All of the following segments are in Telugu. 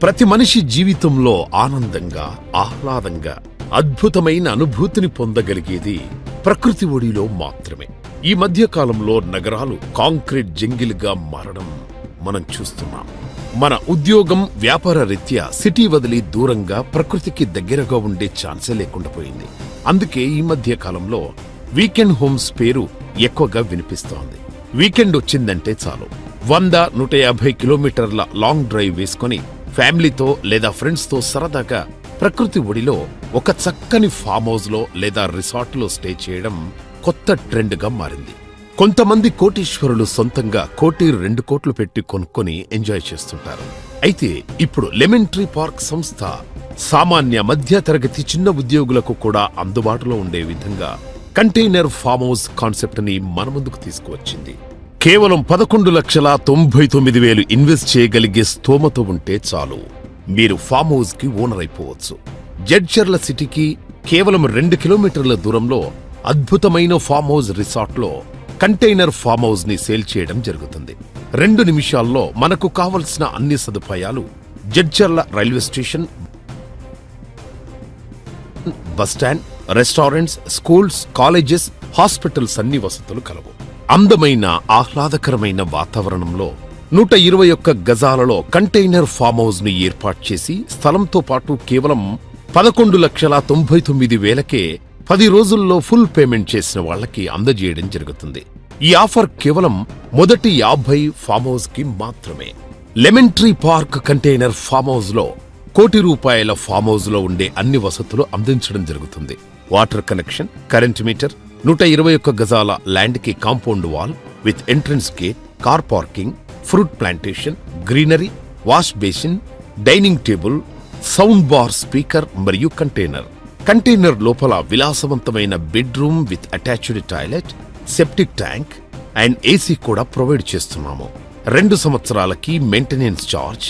ప్రతి మనిషి జీవితంలో ఆనందంగా, ఆహ్లాదంగా, అద్భుతమైన అనుభూతిని పొందగలిగేది ప్రకృతి ఒడిలో మాత్రమే. ఈ మధ్య కాలంలో నగరాలు కాంక్రీట్ జంగిల్గా మారడం మనం చూస్తున్నాం. మన ఉద్యోగం, వ్యాపార రీత్యా సిటీ వదిలి దూరంగా ప్రకృతికి దగ్గరగా ఉండే ఛాన్సే లేకుండా పోయింది. అందుకే ఈ మధ్య కాలంలో వీకెండ్ హోమ్స్ పేరు ఎక్కువగా వినిపిస్తోంది. వీకెండ్ వచ్చిందంటే చాలు 100-150 కిలోమీటర్ల లాంగ్ డ్రైవ్ వేసుకుని ఫ్యామిలీతో లేదా ఫ్రెండ్స్తో సరదాగా ప్రకృతి ఒడిలో ఒక చక్కని ఫామ్ హౌస్లో లేదా రిసార్ట్లో స్టే చేయడం కొత్త ట్రెండ్గా మారింది. కొంతమంది కోటీశ్వరులు సొంతంగా 1-2 కోట్లు పెట్టి కొనుక్కొని ఎంజాయ్ చేస్తుంటారు. అయితే ఇప్పుడు లెమన్ ట్రీ పార్క్ సంస్థ సామాన్య మధ్య తరగతి చిన్న ఉద్యోగులకు కూడా అందుబాటులో ఉండే విధంగా కంటైనర్ ఫామ్ హౌస్ కాన్సెప్ట్ ని మన ముందుకు తీసుకువచ్చింది. కేవలం 11,99,000 ఇన్వెస్ట్ చేయగలిగే స్తోమత ఉంటే చాలు, మీరు ఫామ్ హౌస్ కి ఓనర్ అయిపోవచ్చు. జడ్చర్ల సిటీకి కేవలం 2 కిలోమీటర్ల దూరంలో అద్భుతమైన ఫామ్ హౌస్ రిసార్ట్లో కంటైనర్ ఫామ్ హౌస్ ని సేల్ చేయడం జరుగుతుంది. 2 నిమిషాల్లో మనకు కావలసిన అన్ని సదుపాయాలు Jadcherla railway station, bus stand, restaurants, schools, colleges, hospitals అన్ని వసతులు కలవు. అందమైన ఆహ్లాదకరమైన వాతావరణంలో 121 గజాలలో కంటైనర్ ఫామ్ హౌస్ ని ఏర్పాటు చేసి స్థలంతో పాటు కేవలం 11,99,000కే 10 రోజుల్లో ఫుల్ పేమెంట్ చేసిన వాళ్లకి అందజేయడం జరుగుతుంది. ఈ ఆఫర్ కేవలం మొదటి 50 ఫామ్ హౌస్ కి మాత్రమే. Lemon tree park container farm house లో ₹1,00,00,000 ఫామ్ హౌస్ లో ఉండే అన్ని వసతులు అందించడం జరుగుతుంది. వాటర్ కనెక్షన్, కరెంట్ మీటర్, 121 గజాల ల్యాండ్ కి compound wall with entrance gate, car parking, fruit plantation, greenery, wash basin, dining table, sound bar speaker మరియు కంటైనర్ లోపల విలాసవంతమైన bedroom with attached toilet, septic tank and AC కూడా ప్రొవైడ్ చేస్తున్నాము. 2 సంవత్సరాలకి మెయింటెనెన్స్ ఛార్జ్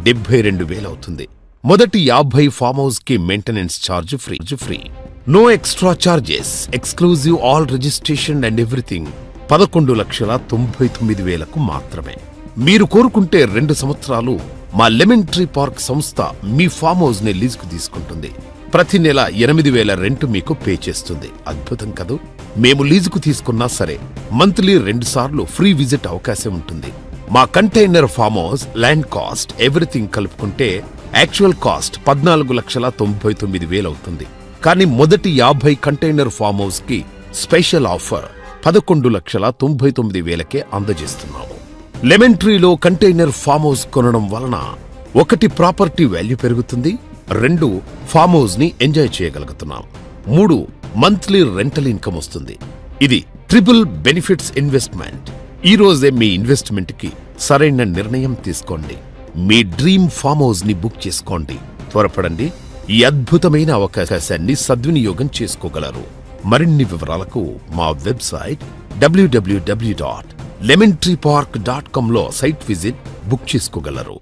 72,000 అవుతుంది. మొదటి 50 ఫామ్ హౌస్ కి maintenance charge free. No extra charges, exclusive all registration and everything 11,99,000కు మాత్రమే. మీరు కోరుకుంటే 2 సంవత్సరాలు మా లెమన్ ట్రీ పార్క్ సంస్థ మీ ఫామ్ హౌస్ ని లీజుకు తీసుకుంటుంది. ప్రతి నెల 8,000 రెంట్ మీకు పే చేస్తుంది. అద్భుతం కదూ! మేము లీజుకు తీసుకున్నా సరే మంత్లీ 2 సార్లు ఫ్రీ విజిట్ అవకాశం ఉంటుంది. మా container farm house land cost everything కలుపుకుంటే యాక్చువల్ కాస్ట్ 14,99,000 అవుతుంది. కానీ మొదటి 50 కంటైనర్ ఫామ్ హౌస్ కి స్పెషల్ ఆఫర్ 11,99,000కే అందజేస్తున్నాము. లెమన్ ట్రీలో కంటైనర్ ఫామ్ హౌస్ కొనడం వలన 1 ప్రాపర్టీ వాల్యూ పెరుగుతుంది, 2 ఫామ్ హౌస్ ని ఎంజాయ్ చేయగలుగుతున్నాం, 3 మంత్లీ రెంటల్ ఇన్కమ్ వస్తుంది. ఇది ట్రిపుల్ బెనిఫిట్స్ ఇన్వెస్ట్మెంట్. ఈ రోజే మీ ఇన్వెస్ట్మెంట్ కి సరైన నిర్ణయం తీసుకోండి. మీ డ్రీమ్ ఫామ్ హౌస్ ని బుక్ చేసుకోండి. త్వరపడండి, ఈ అద్భుతమైన అవకాశాన్ని సద్వినియోగం చేసుకోగలరు. మరిన్ని వివరాలకు మా వెబ్సైట్ www.lemontreepark.com లో సైట్ విజిట్ బుక్ చేసుకోగలరు.